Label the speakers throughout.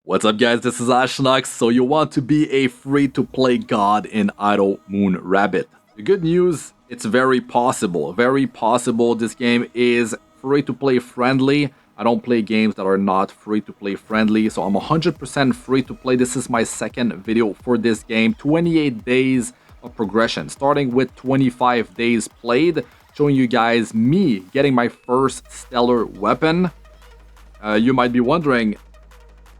Speaker 1: What's up guys, this is Astranox. So you want to be a free-to-play god in Idle Moon Rabbit. The good news, it's very possible. Very possible. This game is free-to-play friendly. I don't play games that are not free-to-play friendly. So I'm 100% free-to-play. This is my second video for this game. 28 days of progression, starting with 25 days played, showing you guys me getting my first stellar weapon. You might be wondering,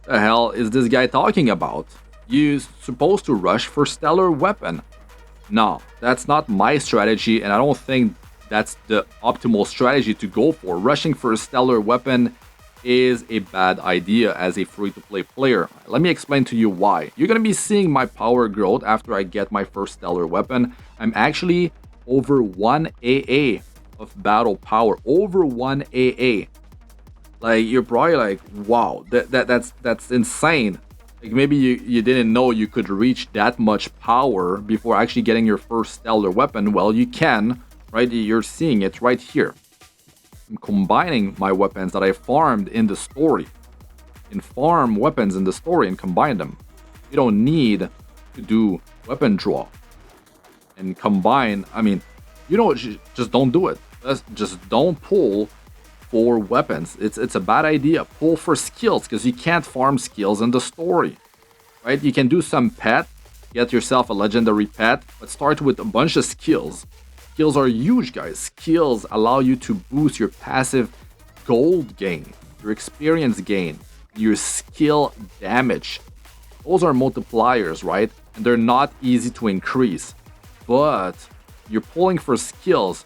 Speaker 1: the hell is this guy talking about? You're supposed to rush for stellar weapon. No, that's not my strategy, and I don't think that's the optimal strategy to go for. Rushing for a stellar weapon is a bad idea as a free-to-play player. Let me explain to you why. You're gonna be seeing my power growth after I get my first stellar weapon. I'm actually over 1 AA of battle power. Over 1 AA. Like, you're probably like, wow, that's insane. Like, maybe you didn't know you could reach that much power before actually getting your first stellar weapon. Well, you can, right? You're seeing it right here. I'm combining my weapons that I farmed in the story. And farm weapons in the story and combine them. You don't need to do weapon draw and combine. I mean, you know, just don't do it. Just don't pull for weapons. It's a bad idea. Pull for skills, because you can't farm skills in the story, right? You can do some pet, get yourself a legendary pet, but start with a bunch of skills. Skills are huge, guys. Skills allow you to boost your passive gold gain, your experience gain, your skill damage. Those are multipliers, right? And they're not easy to increase, but you're pulling for skills.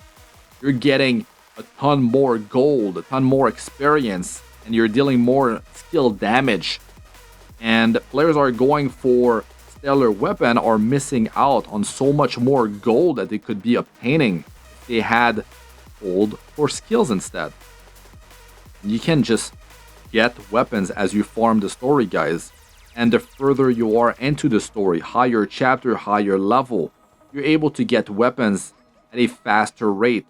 Speaker 1: You're getting a ton more gold, a ton more experience, and you're dealing more skill damage. And players are going for stellar weapon are missing out on so much more gold that they could be obtaining if they had gold for skills instead. You can just get weapons as you farm the story, guys. And the further you are into the story, higher chapter, higher level, you're able to get weapons at a faster rate.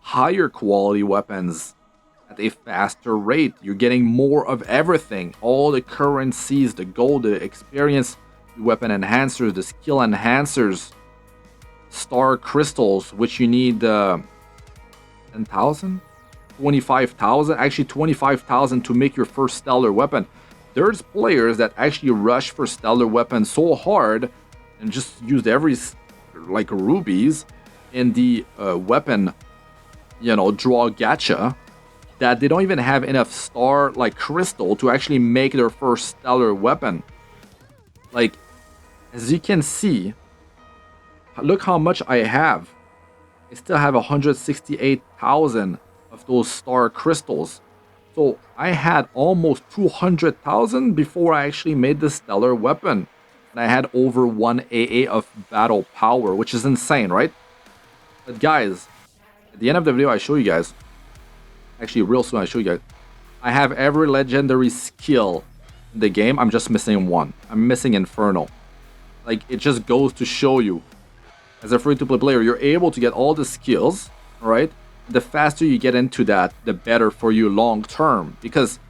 Speaker 1: Higher quality weapons at a faster rate. You're getting more of everything. All the currencies, the gold, the experience, the weapon enhancers, the skill enhancers, star crystals, which you need 10,000? 25,000? Actually 25,000 to make your first stellar weapon. There's players that actually rush for stellar weapons so hard and just used every, like, rubies in the weapon, you know, draw gacha, that they don't even have enough star, like, crystal to actually make their first stellar weapon. Like, as you can see, look how much I have. I still have 168,000 of those star crystals. So I had almost 200,000 before I actually made the stellar weapon. And I had over 1 AA of battle power, which is insane, right? But guys, at the end of the video, I show you guys, actually real soon I show you guys, I have every legendary skill in the game. I'm just missing one. I'm missing Inferno. Like, it just goes to show you, as a free-to-play player, you're able to get all the skills, right? The faster you get into that, the better for you long term, because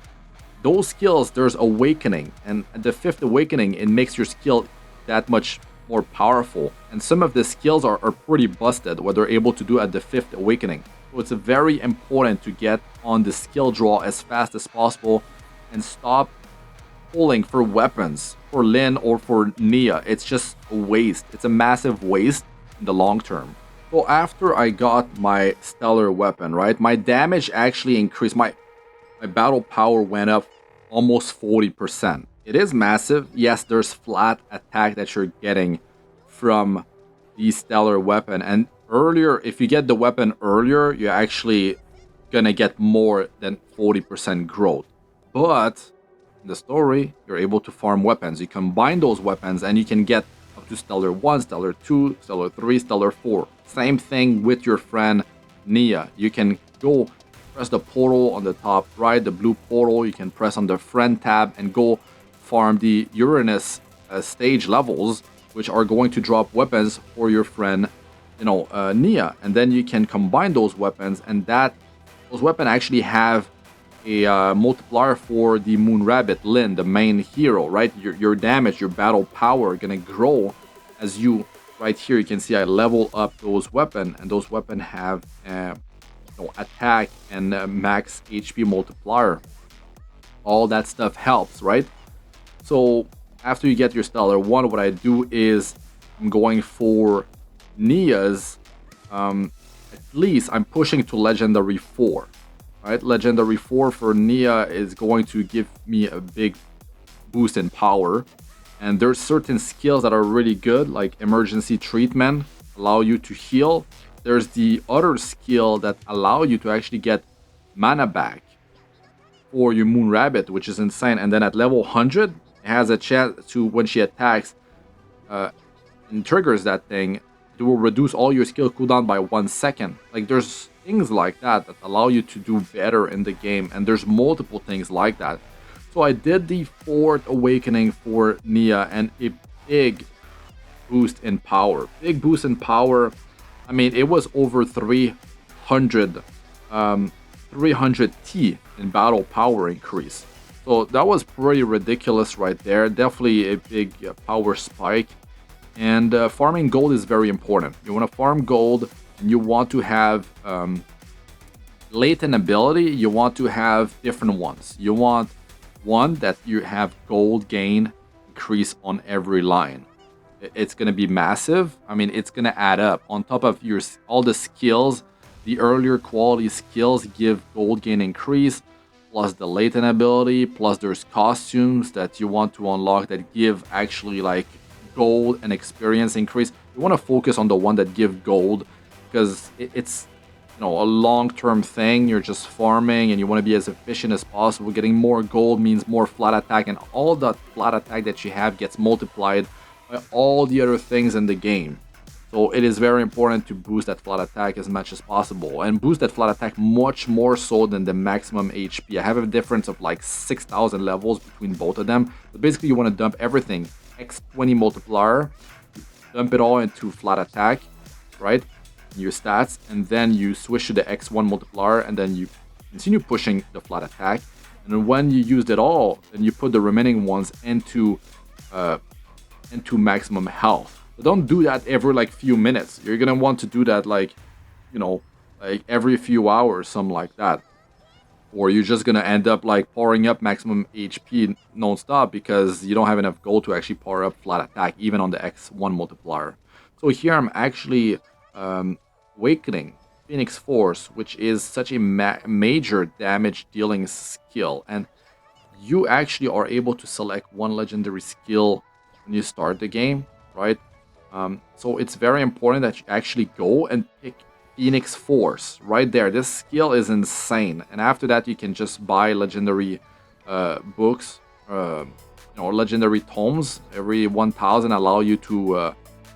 Speaker 1: those skills, there's awakening, and at the 5th awakening, it makes your skill that much more powerful. And some of the skills are pretty busted, what they're able to do at the 5th awakening. So it's very important to get on the skill draw as fast as possible and stop pulling for weapons for Lin or for Nia. It's just a waste. It's a massive waste in the long term. So after I got my stellar weapon, right, my damage actually increased. My battle power went up almost 40%. It is massive. Yes, there's flat attack that you're getting from the stellar weapon. And earlier, if you get the weapon earlier, you're actually gonna get more than 40% growth. But in the story, you're able to farm weapons. You combine those weapons and you can get up to stellar 1, stellar 2, stellar 3, stellar 4. Same thing with your friend Nia. You can go press the portal on the top right, the blue portal. You can press on the friend tab and go farm the Uranus stage levels, which are going to drop weapons for your friend, you know, Nia. And then you can combine those weapons, and those weapons actually have a multiplier for the Moon Rabbit, Lin, the main hero, right? Your damage, your battle power are gonna grow as you, right here, you can see I level up those weapons, and those weapons have attack and max HP multiplier. All that stuff helps, right? So after you get your Stellar 1, what I do is I'm going for Nia's, at least I'm pushing to Legendary 4. Right, Legendary 4 for Nia is going to give me a big boost in power. And there's certain skills that are really good, like Emergency Treatment, allow you to heal. There's the other skill that allow you to actually get mana back for your Moon Rabbit, which is insane. And then at level 100, it has a chance to, when she attacks and triggers that thing, it will reduce all your skill cooldown by 1 second. Like, there's things like that that allow you to do better in the game, and there's multiple things like that. So I did the 4th awakening for Nia, and a big boost in power. Big boost in power. I mean, it was over 300 T in battle power increase. So that was pretty ridiculous right there. Definitely a big power spike. And farming gold is very important. You want to farm gold, and you want to have latent ability. You want to have different ones. You want one that you have gold gain increase on every line. It's going to be massive. I mean, it's going to add up. On top of your all the skills, the earlier quality skills give gold gain increase, plus the latent ability, plus there's costumes that you want to unlock that give actually like gold and experience increase. You want to focus on the one that give gold, because it's a long-term thing. You're just farming and you want to be as efficient as possible. Getting more gold means more flat attack, and all that flat attack that you have gets multiplied by all the other things in the game. So it is very important to boost that flat attack as much as possible, and boost that flat attack much more so than the maximum HP. I have a difference of like 6,000 levels between both of them. But basically you want to dump everything X20 multiplier, dump it all into flat attack, right? Your stats, and then you switch to the X1 multiplier, and then you continue pushing the flat attack. And then when you used it all, then you put the remaining ones into maximum health. But don't do that every like few minutes. You're gonna want to do that like every few hours, something like that. Or you're just gonna end up like powering up maximum HP non-stop because you don't have enough gold to actually power up flat attack, even on the X1 multiplier. So here I'm actually awakening Phoenix Force, which is such a major damage dealing skill, and you actually are able to select one legendary skill when you start the game, right? So it's very important that you actually go and pick Phoenix Force right there. This skill is insane, and after that you can just buy legendary books or legendary tomes. Every 1,000 allow you to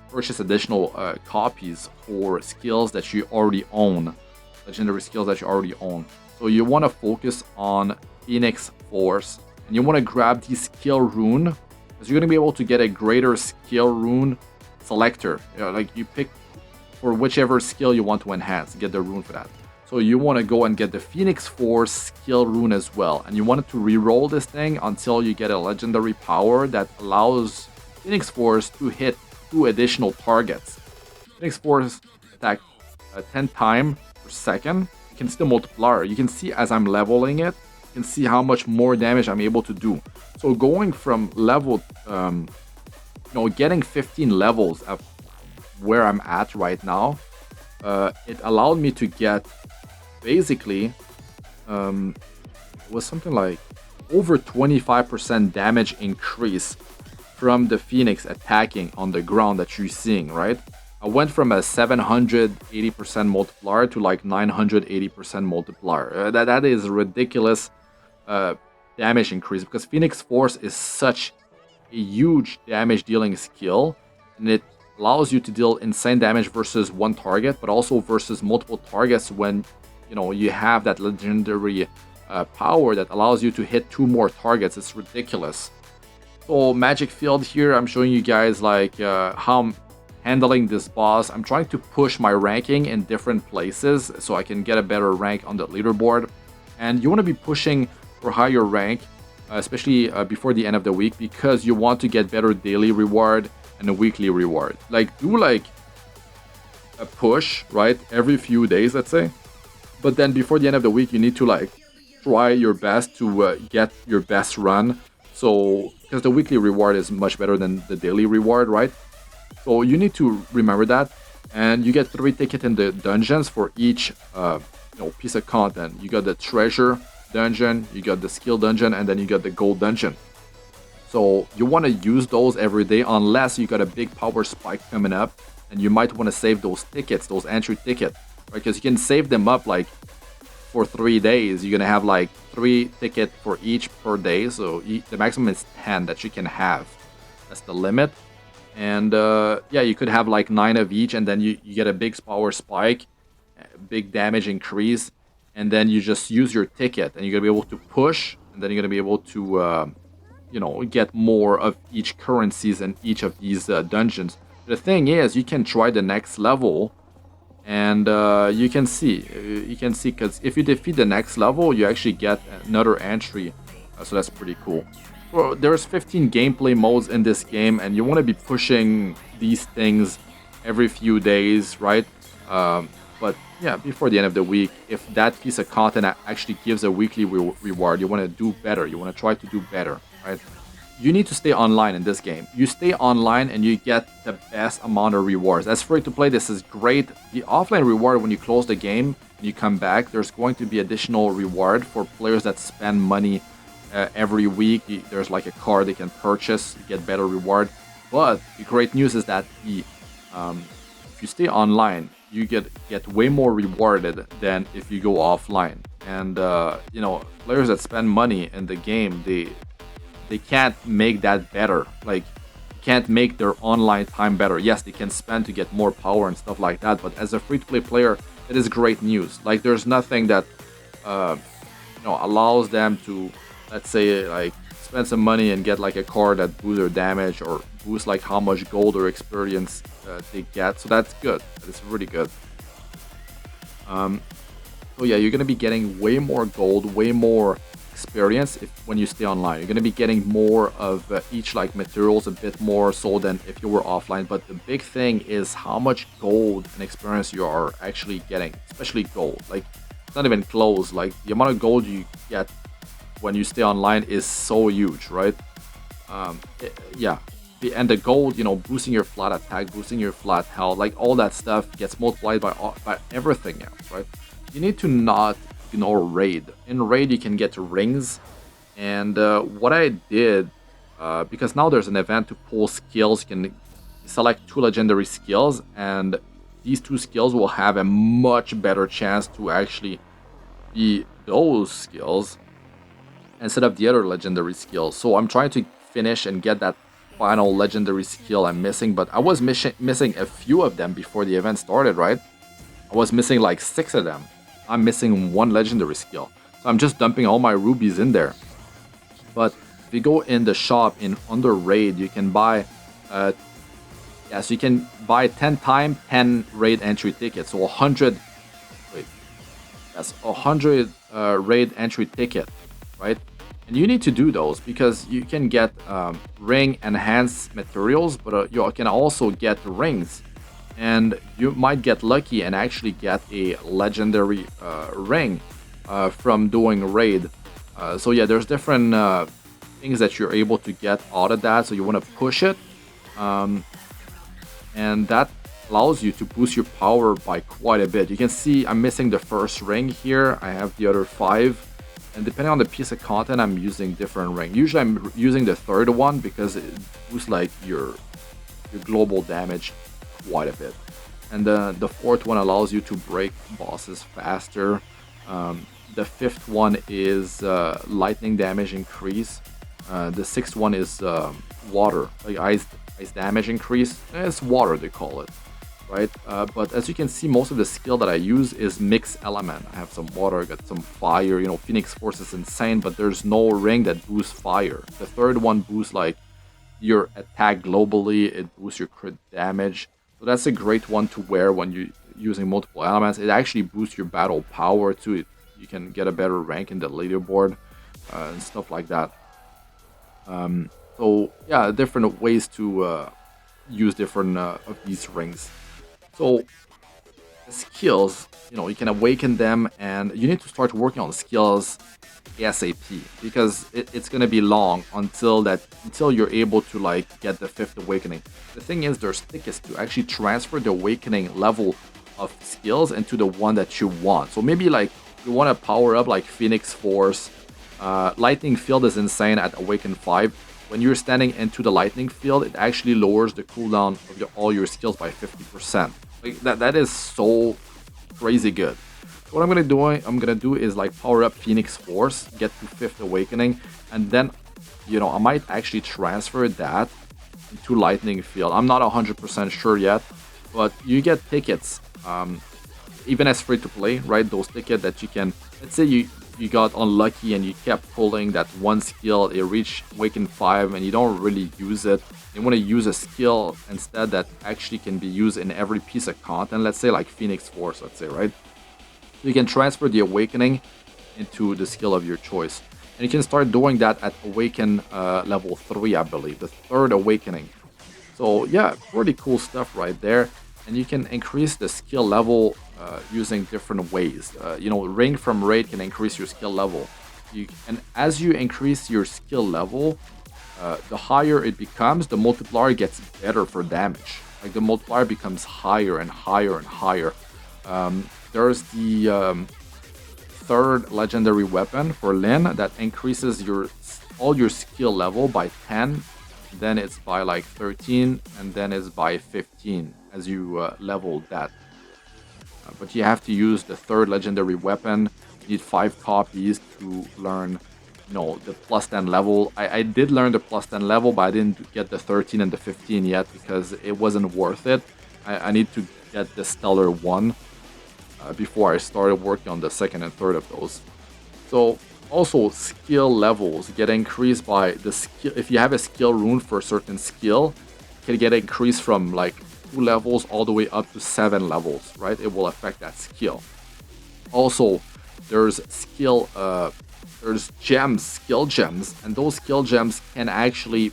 Speaker 1: purchase additional copies for skills that you already own, legendary skills that you already own. So you want to focus on Phoenix Force, and you want to grab the skill rune, because you're going to be able to get a greater skill rune selector. Like you pick for whichever skill you want to enhance, get the rune for that. So you want to go and get the Phoenix Force skill rune as well, and you want to re-roll this thing until you get a legendary power that allows Phoenix Force to hit 2 additional targets. Phoenix Force attack 10 times per second. You can see the multiplier. You can see as I'm leveling it, you can see how much more damage I'm able to do. So going from level, getting 15 levels of where I'm at right now, it allowed me to get basically, it was something like over 25% damage increase from the Phoenix attacking on the ground that you're seeing, right? I went from a 780% multiplier to like 980% multiplier. That is ridiculous damage increase, because Phoenix Force is such a huge damage dealing skill, and it allows you to deal insane damage versus one target, but also versus multiple targets when you have that legendary power that allows you to hit 2 more targets. It's ridiculous. So magic field here, I'm showing you guys like how I'm handling this boss. I'm trying to push my ranking in different places so I can get a better rank on the leaderboard. And you want to be pushing for higher rank, especially before the end of the week, because you want to get better daily reward and a weekly reward. Like, do like a push, right, every few days, let's say. But then before the end of the week, you need to like try your best to get your best run. So, because the weekly reward is much better than the daily reward, right? So you need to remember that. And you get 3 tickets in the dungeons for each piece of content. You got the treasure dungeon, you got the skill dungeon, and then you got the gold dungeon. So you want to use those every day unless you got a big power spike coming up, and you might want to save those tickets, those entry tickets, right? Because you can save them up like for 3 days. You're gonna have like 3 tickets for each per day. So the maximum is 10 that you can have. That's the limit. And yeah, you could have like 9 of each, and then you get a big power spike, big damage increase, and then you just use your ticket, and you're gonna be able to push, and then you're gonna be able to get more of each currencies in each of these dungeons. The thing is, you can try the next level, and you can see because if you defeat the next level, you actually get another entry. So that's pretty cool. Well, there's 15 gameplay modes in this game, and you want to be pushing these things every few days, right? But yeah, before the end of the week, if that piece of content actually gives a weekly reward, you want to do better. You want to try to do better, right? You need to stay online in this game. You stay online and you get the best amount of rewards. As free to play, this is great. The offline reward, when you close the game and you come back, there's going to be additional reward for players that spend money every week. There's like a card they can purchase to get better reward. But the great news is that if you stay online, you get way more rewarded than if you go offline. And players that spend money in the game, they can't make that better. Like, can't make their online time better. Yes, they can spend to get more power and stuff like that, but as a free-to-play player, it is great news. Like, there's nothing that allows them to, let's say, like, spend some money and get like a card that boosts their damage or boosts like how much gold or experience they get. So that's good. It's really good. So yeah, you're gonna be getting way more gold, way more experience when you stay online. You're going to be getting more of each like materials, a bit more so than if you were offline. But the big thing is how much gold and experience you are actually getting, especially gold. Like, it's not even close. Like, the amount of gold you get when you stay online is so huge, right? And the gold, boosting your flat attack, boosting your flat health, like all that stuff gets multiplied by everything else, right? You need to not raid. In raid, you can get rings, and what I did, because now there's an event to pull skills, you can select 2 legendary skills, and these 2 skills will have a much better chance to actually be those skills instead of the other legendary skills. So I'm trying to finish and get that final legendary skill I'm missing, but I was missing a few of them before the event started, right? I was missing like 6 of them. I'm missing 1 legendary skill. So I'm just dumping all my rubies in there. But if you go in the shop under raid, you can buy so you can buy 10 times 10 raid entry tickets. So 100 raid entry ticket, right? And you need to do those because you can get ring enhanced materials, but you can also get rings. And you might get lucky and actually get a legendary ring from doing raid. So yeah, there's different things that you're able to get out of that. So you want to push it, and that allows you to boost your power by quite a bit. You can see I'm missing the first ring here. I have the other 5, and depending on the piece of content, I'm using different ring. Usually I'm using the 3rd one because it boosts like your global damage quite a bit. And the 4th one allows you to break bosses faster. The 5th one is lightning damage increase. The 6th one is water, like ice damage increase. It's water, they call it, right? But as you can see, most of the skill that I use is mixed element. I have some water, I got some fire. Phoenix Force is insane, but there's no ring that boosts fire. The 3rd one boosts like your attack globally. It boosts your crit damage. So that's a great one to wear when you're using multiple elements. It actually boosts your battle power too. It you can get a better rank in the leaderboard and stuff like that. So yeah, different ways to use different of these rings. So the skills, you can awaken them, and you need to start working on skills ASAP, because it's gonna be long until you're able to like get the 5th awakening. The thing is, there's tickets to actually transfer the awakening level of skills into the one that you want. So maybe like you want to power up like Phoenix Force. Lightning Field is insane at Awaken 5. When you're standing into the lightning field, it actually lowers the cooldown of all your skills by 50%. Like that is so crazy good. So what I'm gonna do is like power up Phoenix Force, get to 5th awakening, and then I might actually transfer that into lightning field. I'm not 100% sure yet, but you get tickets, even as free to play, right? Those tickets that you can, let's say you got unlucky and you kept pulling that one skill, it reached Awaken 5 and you don't really use it. You want to use a skill instead that actually can be used in every piece of content, let's say like Phoenix Force, let's say, right? So you can transfer the awakening into the skill of your choice. And you can start doing that at Awaken level 3, I believe, the 3rd awakening. So yeah, pretty cool stuff right there. And you can increase the skill level using different ways. Ring from raid can increase your skill level. And as you increase your skill level, the higher it becomes, the multiplier gets better for damage. Like the multiplier becomes higher and higher and higher. There's the 3rd legendary weapon for Lin that increases all your skill level by 10. Then it's by like 13, and then it's by 15 as you level that. But you have to use the 3rd legendary weapon. You need 5 copies to learn, the plus 10 level. I did learn the plus 10 level, but I didn't get the 13 and the 15 yet because it wasn't worth it. I need to get the stellar 1 before I started working on the 2nd and 3rd of those. So also skill levels get increased by the skill. If you have a skill rune for a certain skill, it can get increased from like 2 levels all the way up to 7 levels, right? It will affect that skill. Also, there's there's gems, skill gems, and those skill gems can actually,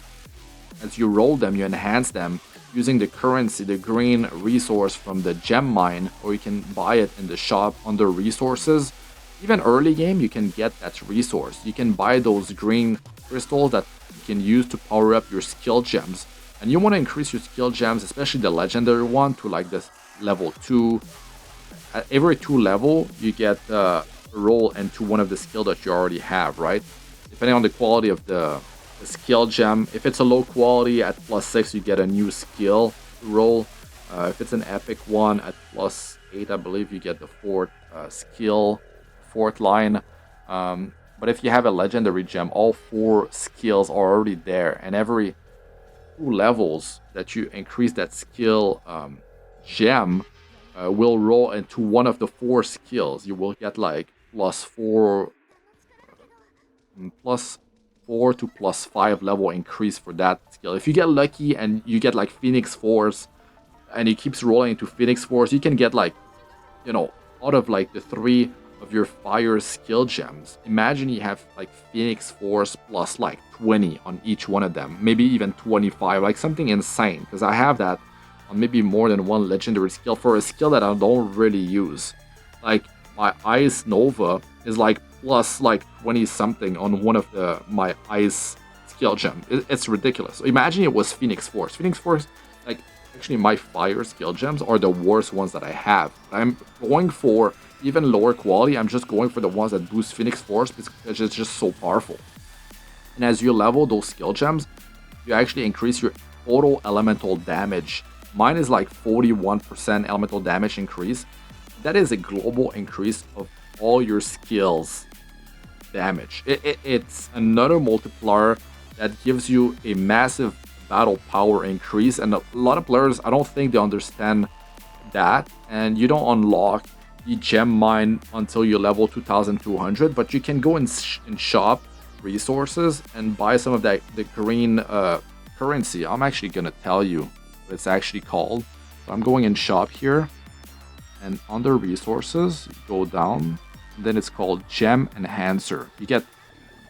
Speaker 1: as you roll them, you enhance them using the currency, the green resource from the gem mine, or you can buy it in the shop under resources. Even early game, you can get that resource. You can buy those green crystals that you can use to power up your skill gems. And you want to increase your skill gems, especially the legendary one, to like this level 2. At every 2 level, you get a roll into one of the skill that you already have, right? Depending on the quality of the skill gem. If it's a low quality, at +6, you get a new skill roll. If it's an epic one, at +8, I believe you get the 4th skill, 4th line. But if you have a legendary gem, all 4 skills are already there, and every 2 levels that you increase that skill gem will roll into one of the 4 skills. You will get like +4 to +5 level increase for that skill. If you get lucky and you get like Phoenix Force and it keeps rolling into Phoenix Force, you can get like, out of like the 3 of your fire skill gems, imagine you have like Phoenix Force plus like 20 on each one of them, maybe even 25, like something insane, because I have that on maybe more than one legendary skill for a skill that I don't really use. Like my Ice Nova is like plus like 20 something on one of my Ice skill gem. It's ridiculous. So imagine it was Phoenix Force. Phoenix Force, like actually my fire skill gems are the worst ones that I have. I'm going for even lower quality. I'm just going for the ones that boost Phoenix Force because it's just so powerful. And as you level those skill gems, you actually increase your total elemental damage. Mine is like 41% elemental damage increase. That is a global increase of all your skills damage. It's another multiplier that gives you a massive battle power increase, and a lot of players, I don't think they understand that, and you don't unlock the gem mine until you level 2200, but you can go in shop resources and buy some of that the green currency. I'm actually gonna tell you what it's actually called. So I'm going in shop here, and under resources, go down then it's called Gem Enhancer. You get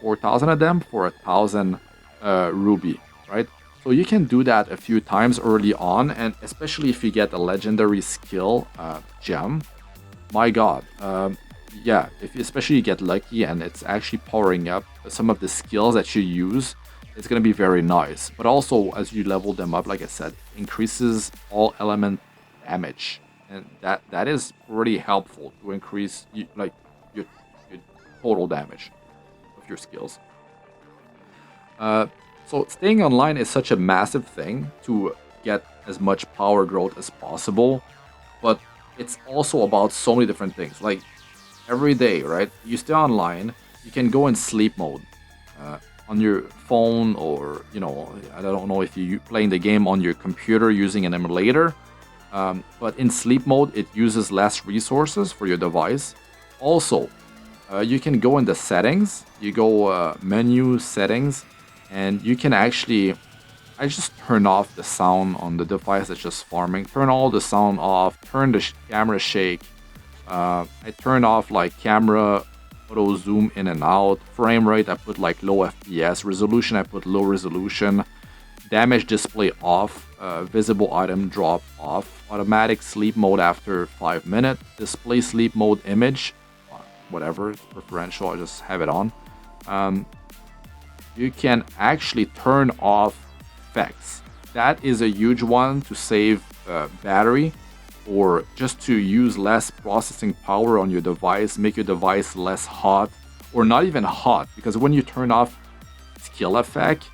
Speaker 1: 4,000 of them for 1,000 ruby, right? So you can do that a few times early on, and especially if you get a legendary skill gem. My god, yeah, if you, especially you get lucky and it's actually powering up some of the skills that you use, it's going to be very nice. But also, as you level them up, like I said, increases all element damage, and that is pretty helpful to increase your total damage of your skills. So staying online is such a massive thing to get as much power growth as possible, but it's also about so many different things. Like every day, right? You stay online, you can go in sleep mode on your phone, or I don't know if you're playing the game on your computer using an emulator. But in sleep mode, it uses less resources for your device. Also, you can go in the settings. You go menu settings, and you can actually. I just turn off the sound on the device that's just farming. Turn all the sound off. Turn the camera shake. I turn off like camera auto zoom in and out. Frame rate I put like low FPS. Resolution I put low resolution. Damage display off. Visible item drop off. Automatic sleep mode after 5 minutes. Display sleep mode image. Whatever, it's preferential. I just have it on. You can actually turn off effects. That is a huge one to save battery, or just to use less processing power on your device, make your device less hot, or not even hot, because when you turn off skill effect,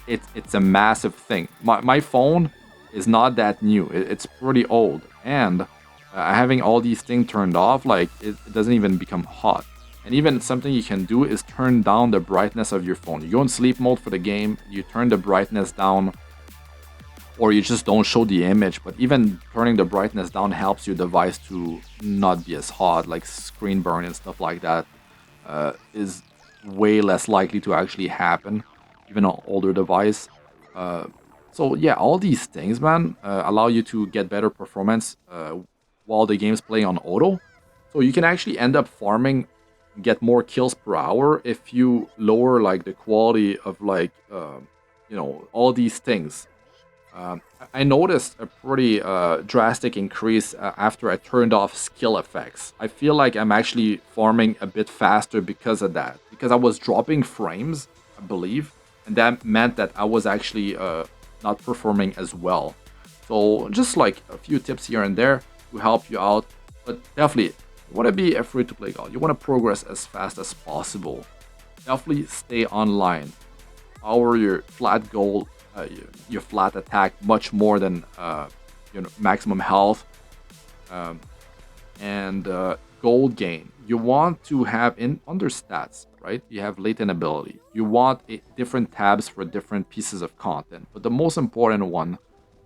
Speaker 1: it's a massive thing. My phone is not that new. It's pretty old, and having all these things turned off, like it doesn't even become hot. And even something you can do is turn down the brightness of your phone. You go in sleep mode for the game, you turn the brightness down, or you just don't show the image. But even turning the brightness down helps your device to not be as hot, like screen burn and stuff like that is way less likely to actually happen, even on older device. So yeah, all these things, man, allow you to get better performance while the game's playing on auto. So you can actually end up farming, get more kills per hour if you lower like the quality of like all these things. I noticed a pretty drastic increase after I turned off skill effects. I feel like I'm actually farming a bit faster because of that, because I was dropping frames, I believe, and that meant that I was actually not performing as well. So just like a few tips here and there to help you out, but definitely you want to be a free-to-play god. You want to progress as fast as possible. Definitely stay online. Power your flat goal, your flat attack much more than maximum health, and gold gain. You want to have in under stats, right? You have latent ability. You want different tabs for different pieces of content, but the most important one,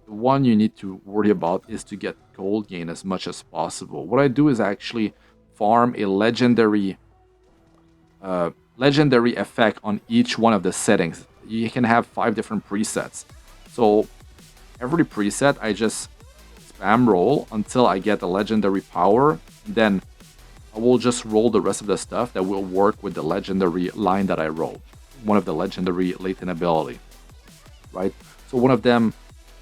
Speaker 1: the one you need to worry about, is to get gold gain as much as possible. What I do is actually farm a legendary effect on each one of the settings. You can have 5 different presets. So every preset I just spam roll until I get a legendary power. Then I will just roll the rest of the stuff that will work with the legendary line that I roll. One of the legendary latent ability, right? So one of them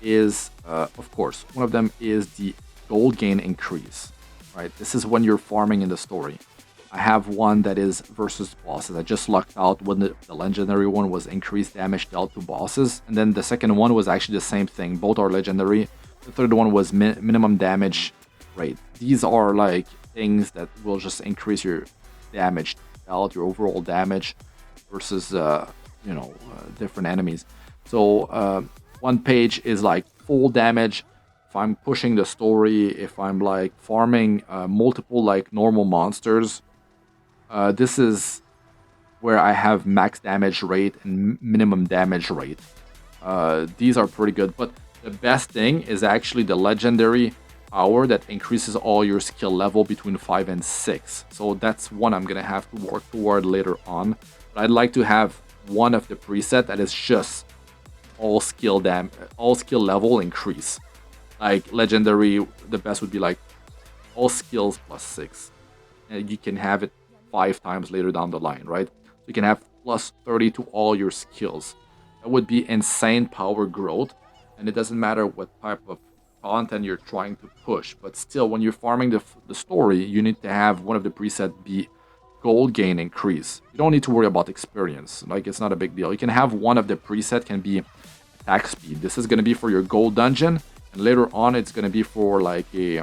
Speaker 1: is, of course, one of them is the gold gain increase, right? This is when you're farming in the story. I have one that is versus bosses. I just lucked out when the legendary one was increased damage dealt to bosses. And then the second one was actually the same thing. Both are legendary. The third one was minimum damage rate. These are like things that will just increase your damage dealt, your overall damage versus, different enemies. So one page is like full damage. If I'm pushing the story, if I'm like farming multiple like normal monsters, this is where I have max damage rate and minimum damage rate. These are pretty good, but the best thing is actually the legendary power that increases all your skill level between 5 and 6. So that's one I'm gonna have to work toward later on. But I'd like to have one of the preset that is just all skill level increase. Like legendary, the best would be like all skills plus 6. And you can have it 5 times later down the line, right? So you can have plus 30 to all your skills. That would be insane power growth, and it doesn't matter what type of content you're trying to push, but still, when you're farming the story, you need to have one of the presets be gold gain increase. You don't need to worry about experience, like it's not a big deal. You can have one of the preset can be attack speed. This is going to be for your gold dungeon, and later on it's going to be for like a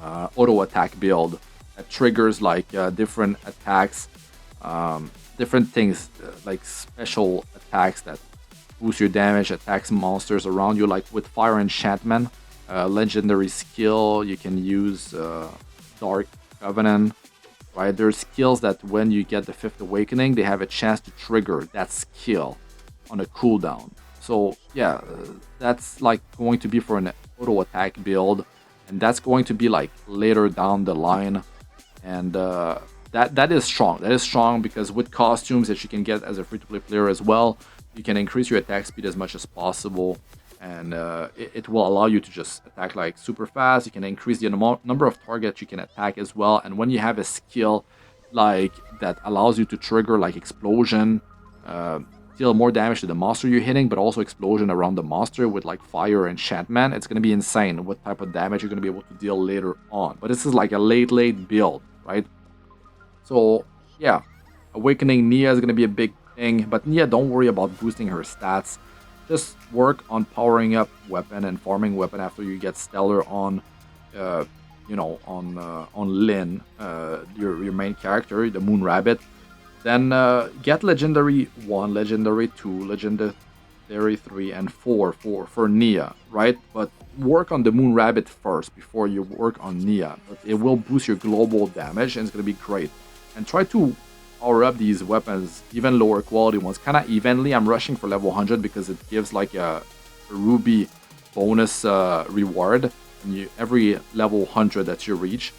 Speaker 1: auto attack build that triggers like different attacks, different things like special attacks that boost your damage, attacks monsters around you, like with fire enchantment, legendary skill. You can use Dark Covenant, right? There's skills that when you get the 5th awakening, they have a chance to trigger that skill on a cooldown. So yeah, that's like going to be for an auto attack build, and that's going to be like later down the line, and that is strong. That is strong because with costumes that you can get as a free-to-play player as well, you can increase your attack speed as much as possible, and it will allow you to just attack like super fast. You can increase the number of targets you can attack as well, and when you have a skill like that allows you to trigger like explosion, deal more damage to the monster you're hitting, but also explosion around the monster with like fire enchantment, it's going to be insane what type of damage you're going to be able to deal later on. But this is like a late build, right? So yeah, awakening Nia is going to be a big thing, but Nia, don't worry about boosting her stats. Just work on powering up weapon and farming weapon after you get stellar on you know, on Lin, your main character, the Moon Rabbit. Then get Legendary 1, Legendary 2, Legendary 3, and 4 for Nia, right? But work on the Moon Rabbit first before you work on Nia. But it will boost your global damage, and it's going to be great. And try to power up these weapons, even lower quality ones, kind of evenly. I'm rushing for level 100 because it gives like a ruby bonus reward every level 100 that you reach.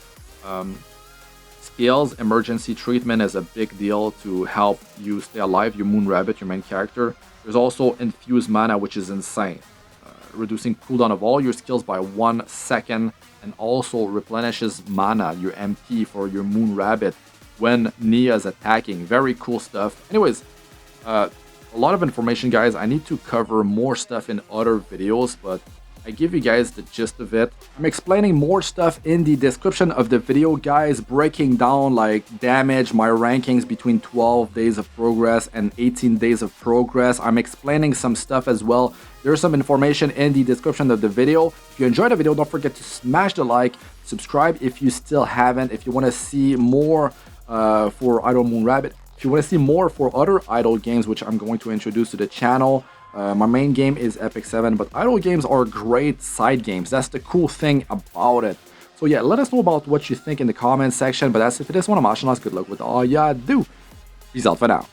Speaker 1: Skills, emergency treatment is a big deal to help you stay alive, your Moon Rabbit, your main character. There's also infused mana, which is insane, reducing cooldown of all your skills by 1 second, and also replenishes mana, your MP for your Moon Rabbit when Nia is attacking. Very cool stuff. Anyways, a lot of information, guys. I need to cover more stuff in other videos, but I give you guys the gist of it. I'm explaining more stuff in the description of the video, guys, breaking down like damage, my rankings between 12 days of progress and 18 days of progress. I'm explaining some stuff as well. There's some information in the description of the video. If you enjoyed the video, don't forget to smash the like, subscribe if you still haven't. If you want to see more for Idle Moon Rabbit, if you want to see more for other idle games, which I'm going to introduce to the channel. My main game is Epic 7, but idle games are great side games. That's the cool thing about it. So yeah, let us know about what you think in the comment section. But that's it for this one. I'm Astranox. Good luck with all ya do. Peace out for now.